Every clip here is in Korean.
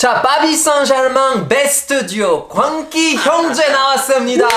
자, 파리 생제르맹 베스트 듀오 광기 형제 나왔습니다.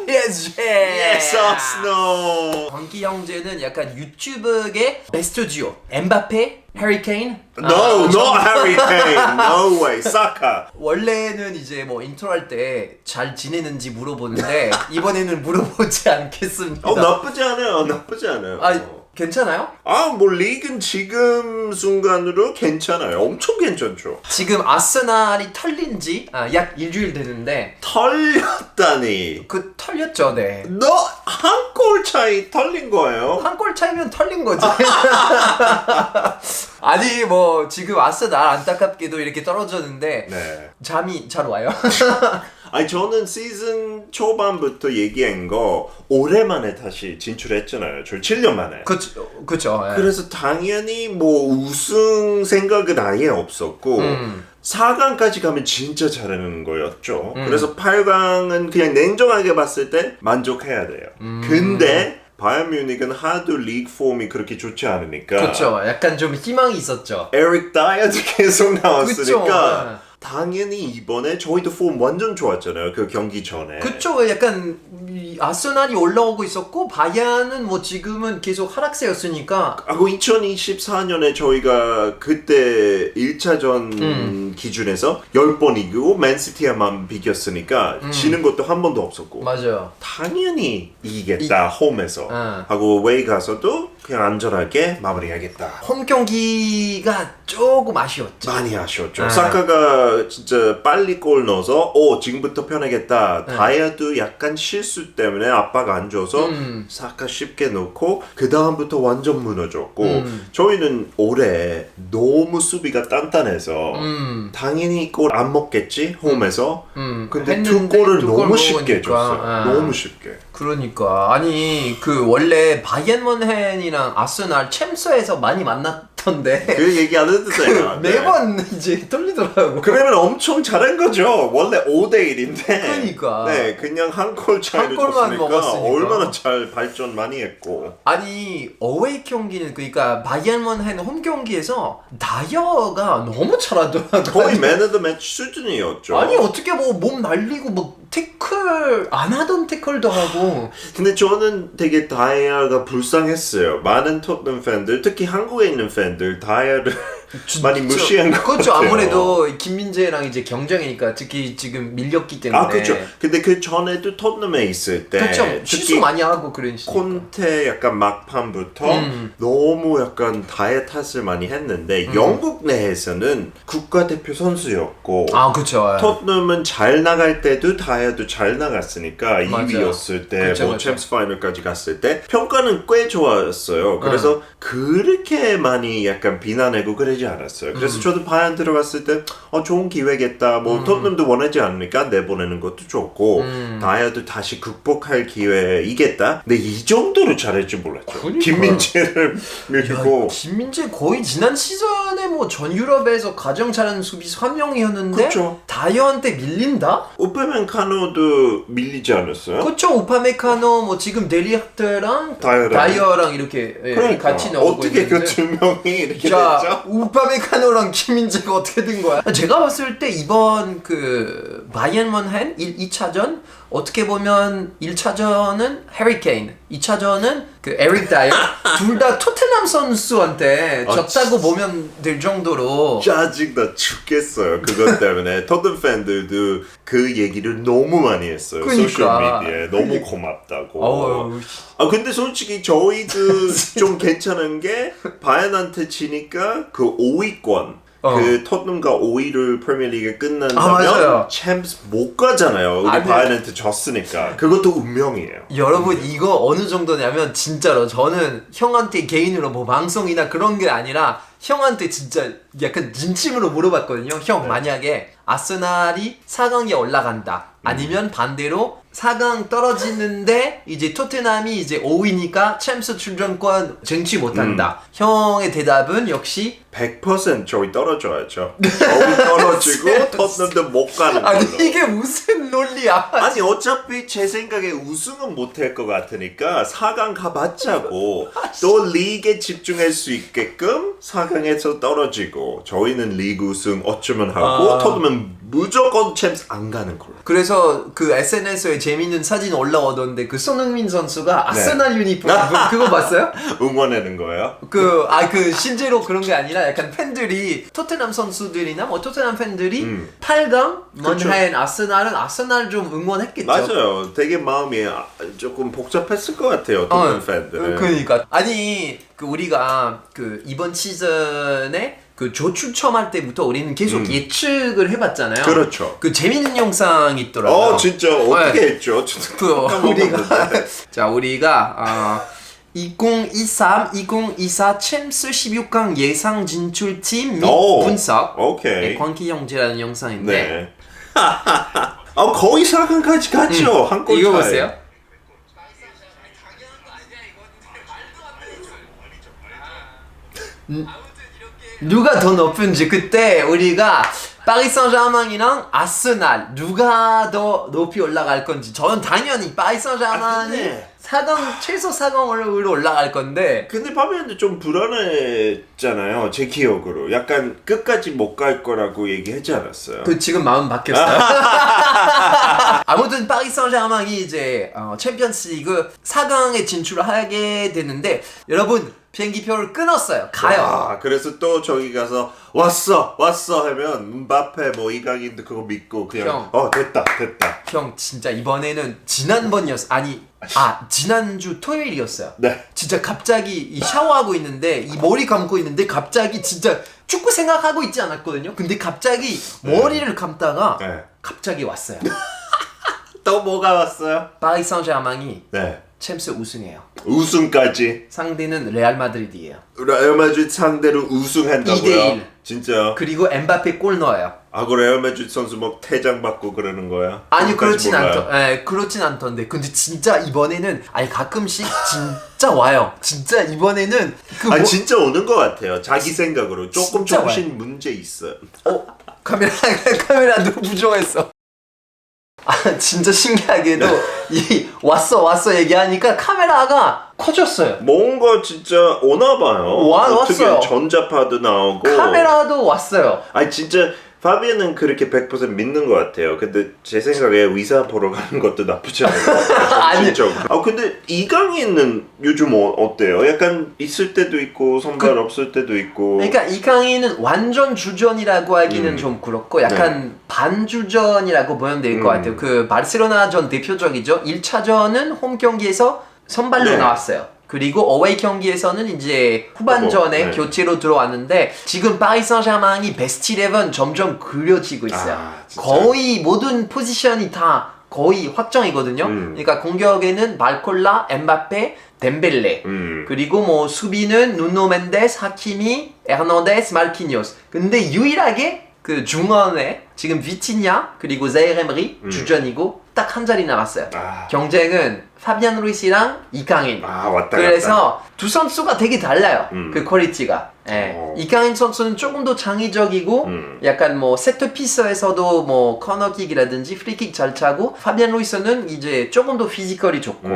PSG. Yes, Arsenal. 광기 형제는 약간 유튜브의 베스트 듀오. 엠바페, 해리 케인. No, not Harry Kane. No way. Saka. 원래는 이제 뭐 인트로 할 때 잘 지내는지 물어보는데 이번에는 물어보지 않겠습니다. 나쁘지 않아요. 나쁘지 않아요. 아, 괜찮아요? 뭐 리그는 지금 순간으로 괜찮아요. 엄청 괜찮죠. 지금 아스날이 털린 지 약 일주일 되는데 털렸다니. 그 털렸죠, 네. 너 한 골 차이 털린 거예요? 한 골 차이면 털린 거지. 아니 뭐 지금 아스날 안타깝게도 이렇게 떨어졌는데 네. 잠이 잘 와요. 아니 저는 시즌 초반부터 얘기한 거 오랜만에 다시 진출했잖아요. 저 7년 만에. 그쵸. 예. 그래서 당연히 뭐 우승 생각은 아예 없었고 4강까지 가면 진짜 잘하는 거였죠. 그래서 8강은 그냥 냉정하게 봤을 때 만족해야 돼요. 근데 바이에른 뮤닉은 하도 리그 폼이 그렇게 좋지 않으니까 그쵸. 약간 좀 희망이 있었죠. 에릭 다이어도 계속 나왔으니까 그쵸. 당연히 이번에 저희도 폼 완전 좋았잖아요. 그 경기 전에. 그쵸. 약간 아스날이 올라오고 있었고 바이에른은 뭐 지금은 계속 하락세였으니까. 하고 2024년에 저희가 그때 1차전 기준에서 10번 이기고 맨시티에만 비겼으니까 지는 것도 한 번도 없었고 맞아요. 당연히 이기겠다 홈에서 어. 하고 웨이 가서도 그냥 안전하게 마무리하겠다. 홈 경기가 조금 아쉬웠죠. 많이 아쉬웠죠. 사카가 진짜 빨리 골 넣어서 지금부터 편하겠다. 다이아도 약간 실수 때문에 압박 안 줘서 사카 쉽게 넣고 그 다음부터 완전 무너졌고 저희는 올해 너무 수비가 단단해서 당연히 골 안 먹겠지 홈에서 근데 두 골을 너무 쉽게 줬어요. 너무 쉽게. 그러니까 아니 그 원래 바이에른 뮌헨이랑 아스날 챔스에서 많이 만났던데 그 얘기 안 해도 돼요. 매번 이제 뚫리더라고. 그러면 엄청 잘한 거죠. 원래 5대1인데. 그러니까. 네, 그냥 한 골 차이로 한 골만 줬으니까 먹었으니까. 얼마나 잘 발전 많이 했고. 아니 어웨이 경기는 그러니까 바이에른 뮌헨 홈 경기에서 다이어가 너무 잘하더라고. 거의 맨 오브 더 매치 수준이었죠. 아니 어떻게 뭐 몸 날리고 뭐 태클 안 하던 태클도 하고. 근데 저는 되게 다이아가 불쌍했어요. 많은 토트넘 팬들, 특히 한국에 있는 팬들 다이아를 많이 무시한 것 그렇죠. 같아요. 아무래도 김민재랑 이제 경쟁이니까 특히 지금 밀렸기 때문에. 그렇죠. 근데 그 전에도 토트넘에 있을 때 그렇죠. 특히 실수 많이 하고 그러시니까. 콘테 약간 막판부터 너무 약간 다이아 탓을 많이 했는데 영국 내에서는 국가대표 선수였고 그렇죠. 토트넘은 잘 나갈 때도 다이아도 잘 나갔으니까 맞아요. 2위였을 때 그쵸, 뭐 그쵸. 챔스 파이널까지 갔을 때 평가는 꽤 좋았어요. 그래서 그렇게 많이 약간 비난하고 그러지 않았어요. 그래서 저도 바이에른 들어갔을 때 좋은 기회겠다. 뭐 토트넘도 원하지 않으니까 내보내는 것도 좋고 다이아도 다시 극복할 기회이겠다. 근데 이 정도로 잘할 줄 몰랐죠. 그러니까. 김민재를 밀고 김민재 거의 지난 시즌에 뭐 전 유럽에서 가장 잘하는 수비수 한 명이었는데 그쵸. 다이어한테 밀린다? 우페멘카노도 밀리지 않았어요? 그렇죠. 우파메카노 뭐 지금 데리학트랑 다이어랑 이렇게 그러니까 같이 나오고 어떻게 있는데. 그 두 명이 이렇게 자, 됐죠? 우파메카노랑 김민재가 어떻게 된 거야? 제가 봤을 때 이번 그 바이에른 뮌헨 2차전 어떻게 보면 1차전은 해리 케인, 2차전은 그 에릭 다이어 둘 다 토트넘 선수한테 졌다고 보면 될 정도로 짜증나 죽겠어요. 그것 때문에 토트넘 팬들도 그 얘기를 너무 많이 했어요. 그러니까. 소셜미디어에 너무 고맙다고. 근데 솔직히 저희도 좀 괜찮은 게 바이에른한테 지니까 그 5위권 그 토트넘과 5위를 프리미어리그 끝난다면 챔스 못 가잖아요. 우리 바이에른한테 졌으니까. 그것도 운명이에요. 여러분 이거 어느 정도냐면 진짜로 저는 형한테 개인으로 뭐 방송이나 그런 게 아니라 형한테 진짜 약간 진심으로 물어봤거든요. 형 만약에 아스날이 4강에 올라간다. 아니면 반대로 4강 떨어지는데 이제 토트넘이 이제 5위니까 챔스 출전권 쟁취 못한다. 형의 대답은 역시 100% 저희 떨어져야죠. 저희 떨어지고 토트넘도 못 가는 걸로. 아니 이게 무슨 논리야? 아니 어차피 제 생각에 우승은 못할 것 같으니까 4강 가봤자고 또 리그에 집중할 수 있게끔 4강에서 떨어지고 저희는 리그 우승 어쩌면 하고 토트넘은 무조건 챔스 안 가는 걸로. 그래서 그 SNS에 재밌는 사진 올라오던데 그 손흥민 선수가 아스날 유니폼 그거 봤어요? 응원하는 거예요? 그 실제로 그런 게 아니라 약간 팬들이 토트넘 선수들이나 뭐 토트넘 팬들이 8강 먼한 아스날 좀 응원했겠죠. 맞아요. 되게 마음이 조금 복잡했을 것 같아요. 토트넘 팬들은. 그러니까 아니 그 우리가 그 이번 시즌에 그 조 추첨할 때부터 우리는 계속 예측을 해봤잖아요. 그렇죠. 그 재밌는 영상 있더라고요. 진짜 어떻게 네. 했죠? 그 우리가 2023, 2024 챔스 16강 예상 진출팀 및 분석 오케이. 광기 형제라는 영상인데 네. 거의 4강까지 갔죠. 한 골 차이. 이거 보세요. 누가 더 높은지 그때 우리가 파리 생제르맹이랑 아스날 누가 더 높이 올라갈 건지 저는 당연히 파리 생제르맹이 근데 4강 최소 4강으로 올라갈 건데 근데 파비안도 좀 불안했잖아요. 제 기억으로 약간 끝까지 못 갈 거라고 얘기하지 않았어요. 그 지금 마음 바뀌었어요. 아무튼 파리 생제르맹이 이제 챔피언스리그 4강에 진출하게 되는데 여러분 비행기표를 끊었어요. 가요. 그래서 또 저기 가서 왔어 하면 음바페 뭐 이강인도 그거 믿고 그냥 됐다. 형 진짜 이번에는 지난주 토요일이었어요. 네. 진짜 갑자기 이 샤워하고 있는데 이 머리 감고 있는데 갑자기 진짜 축구 생각하고 있지 않았거든요. 근데 갑자기 머리를 감다가 갑자기 왔어요. 또 뭐가 왔어요? 파리 생제르맹이 네. 챔스 우승해요. 우승까지. 상대는 레알 마드리드예요. 레알 마드리드 상대로 우승한다고요? 2대1. 진짜. 그리고 엠바페 골 넣어요. 그 레알 마드리드 선수 뭐 퇴장 받고 그러는 거야? 아니 그렇진 않던데 근데 진짜 이번에는 가끔씩 진짜 와요. 진짜 이번에는 진짜 오는 것 같아요. 자기 생각으로 조금씩 와요. 문제 있어요. 카메라 누구 부정했어. 진짜 신기하게도 이 왔어 얘기하니까 카메라가 커졌어요. 뭔가 진짜 오나 봐요. 왔어요. 전자파도 나오고 카메라도 왔어요. 진짜 파비안은 그렇게 100% 믿는 것 같아요. 근데 제 생각에 의사 보러 가는 것도 나쁘지 않은 것 같아요. 아니. 근데 이강인은 요즘 어때요? 약간 있을 때도 있고 선발 없을 때도 있고. 그러니까 이강인은 완전 주전이라고 하기는 좀 그렇고 약간 반주전이라고 보면 될 것 같아요. 그 바르셀로나전 대표적이죠. 1차전은 홈 경기에서 선발로 나왔어요. 그리고 어웨이 경기에서는 이제 후반전에 교체로 들어왔는데 지금 파리 생제르맹이 베스트 11 점점 그려지고 있어요. 거의 모든 포지션이 다 거의 확정이거든요. 그러니까 공격에는 발콜라, 엠바페, 덴벨레 그리고 뭐 수비는 누노 멘데스, 하키미, 에르난데스, 말키니오스. 근데 유일하게 그 중원에 지금 비티냐 그리고 자이르 에메리 주전이고 딱 한 자리 남았어요. 경쟁은 파비안 루이스랑 이강인. 왔다 그래서 갔다. 두 선수가 되게 달라요. 그 퀄리티가. 이강인 선수는 조금 더 창의적이고 약간 뭐 세트피스에서도 뭐 코너킥이라든지 프리킥 잘 차고 파비안 루이스는 이제 조금 더 피지컬이 좋고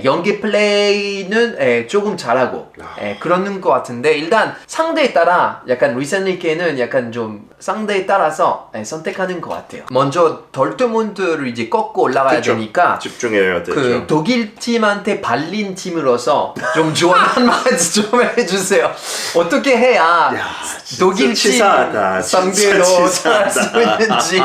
연계 플레이는 조금 잘하고 그러는 것 같은데 일단 상대에 따라 약간 루이스 엔리케는 약간 좀 상대에 따라서 선택하는 것 같아요. 먼저 dortmund를 이제 꺾고 올라가야 되니까 집중해야 되죠. 그 독일 팀한테 발린 팀으로서 좀 조언 한마디 좀 해주세요. 어떻게 해야 독일 팀 치사하다. 상대로 잘할 수 있는지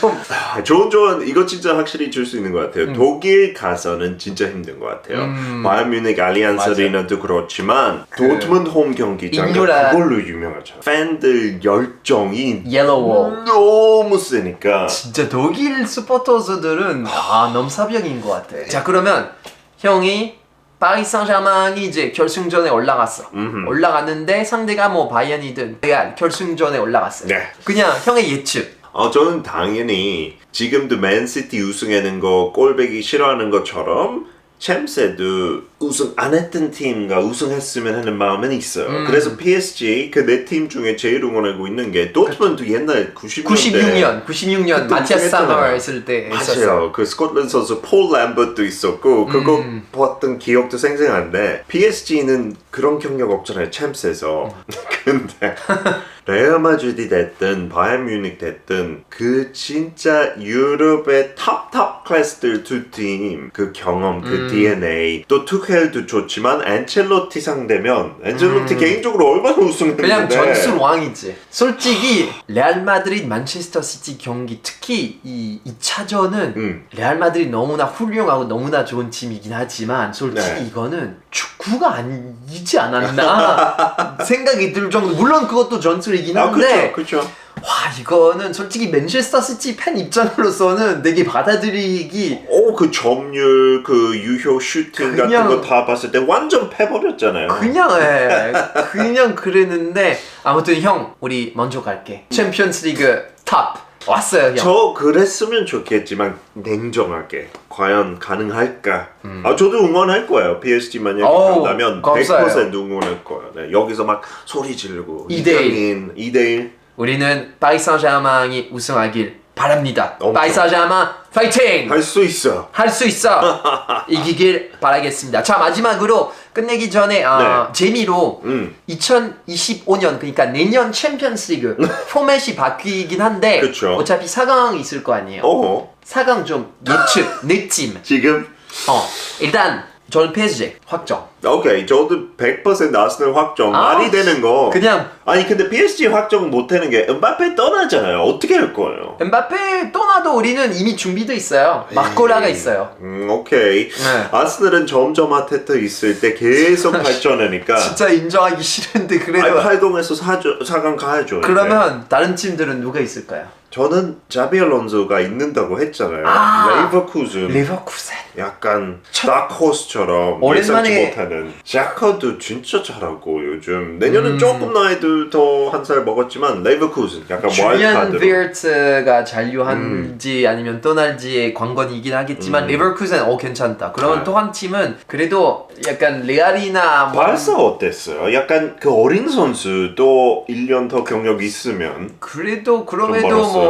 좀 좋은 조언 이거 진짜 확실히 줄 수 있는 것 같아요. 독일 가서는 진짜 힘든 것 같아요. 바이에른 뮤니크 알리안스 아레나도 그렇지만 도트문드 홈 경기장 그걸로 유명하죠. 팬들 열정이 옐로우 너무 세니까 진짜 독일 스포터즈들은 넘사벽인 것 같아. 자 그러면 형이 파리 생제르맹이 이제 결승전에 올라갔어. 올라갔는데 상대가 뭐 바이언이든 레알 결승전에 올라갔어요. 네. 그냥 형의 예측 저는 당연히 지금도 맨시티 우승하는 거 꼴배기 싫어하는 것처럼 챔스에도 우승 안 했던 팀과 우승했으면 하는 마음은 있어요. 그래서 PSG 그 네 팀 중에 제일 응원하고 있는 게 도트문드 옛날 96년 마티아스 사머 했을 때 있었어요. 맞아요. 그 스코틀랜드 선수 폴 램버트도 있었고 그거 봤던 기억도 생생한데 PSG는 그런 경력 없잖아요. 챔스에서. 근데 레알 마드리드 됐든 바이에른 뮤닉 됐든 그 진짜 유럽의 탑 클래스들 두 팀 그 경험 그 DNA 또 투헬도 좋지만 안첼로티 상대면 안첼로티 개인적으로 얼마나 우승했는데 그냥 전술 왕이지. 솔직히 레알 마드리드 만체스터 시티 경기 특히 이 2차전은 레알 마드리드 너무나 훌륭하고 너무나 좋은 팀이긴 하지만 솔직히 네. 이거는 축구가 아니지 않았나 생각이 들 정도. 물론 그것도 전술이긴 한데 그렇죠. 와 이거는 솔직히 맨체스터 시티 팬 입장으로서는 되게 받아들이기 그 점유율 그 유효 슈팅 그냥- 같은 거 다 봤을 때 완전 패버렸잖아요. 그냥 그랬는데 아무튼 형 우리 먼저 갈게. 챔피언스리그 탑 왔어요 형. 저 그랬으면 좋겠지만 냉정하게 과연 가능할까? 저도 응원할 거예요. PSG 만약에 어우, 간다면 감사해요. 100% 응원할 거예요. 네, 여기서 막 소리 지르고 2대1. 2대1 우리는 파리 생제르맹이 우승하길 바랍니다. 엄청. 파리 생제르맹 파이팅! 할 수 있어. 할 수 있어. 이기길 바라겠습니다. 자 마지막으로 끝내기 전에 재미로 2025년 그러니까 내년 챔피언스리그 포맷이 바뀌긴 한데 그쵸. 어차피 4강 있을 거 아니에요. 4강 좀 예측 느낌. 지금 일단 저는 PSG 확정. 오케이 저도 100% 아스널 확정 말이 되는 거 그냥 아니 근데 PSG 확정 못하는 게 음바페 떠나잖아요. 어떻게 할 거예요? 엠바페 떠나도 우리는 이미 준비돼 있어요. 마코라가 있어요. 오케이. 네. 아스널은 점점 아테타 있을 때 계속 발전하니까 진짜 인정하기 싫은데 그래도 8동에서 4강 가야죠. 그러면 다른 팀들은 누가 있을까요? 저는 자비 알론소가 있는다고 했잖아요. 레이버쿠즌 레버쿠센. 약간 다크호스처럼 오랜만에- 예상치 못하는 샤커도 진짜 잘하고 요즘 내년은 조금 나이도 더 한 살 먹었지만 레이버쿠즌 약간 줄리안 와일드카드로 비르트가 잔류한지 아니면 떠날지의 관건이긴 하겠지만 레버쿠센 괜찮다. 그러면 또 한 팀은 그래도 약간 레알이나 뭐 발사 어땠어요? 약간 그 어린 선수 또 1년 더 경력 있으면 그래도 그럼에도 멀었어요.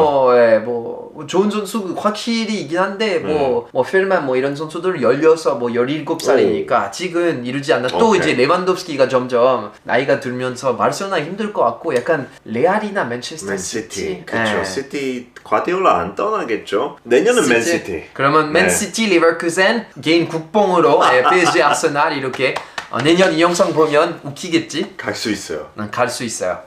뭐 좋은 선수 확실히이긴 한데 뭐 필만 뭐 이런 선수들 16, 뭐 17살이니까 아직은 이르지 않나. 또 오케이. 이제 레반도프스키가 점점 나이가 들면서 바르셀로나 힘들 것 같고 약간 레알이나 맨체스터 맨시티 시티. 그쵸 예. 시티 과디올라 안 떠나겠죠? 내년은 맨시티 그러면 네. 맨시티, 리버쿠센 개인 국뽕으로 PSG, 아스날 이렇게 내년 이 영상 보면 웃기겠지? 갈 수 있어요. 난 갈 수 있어요.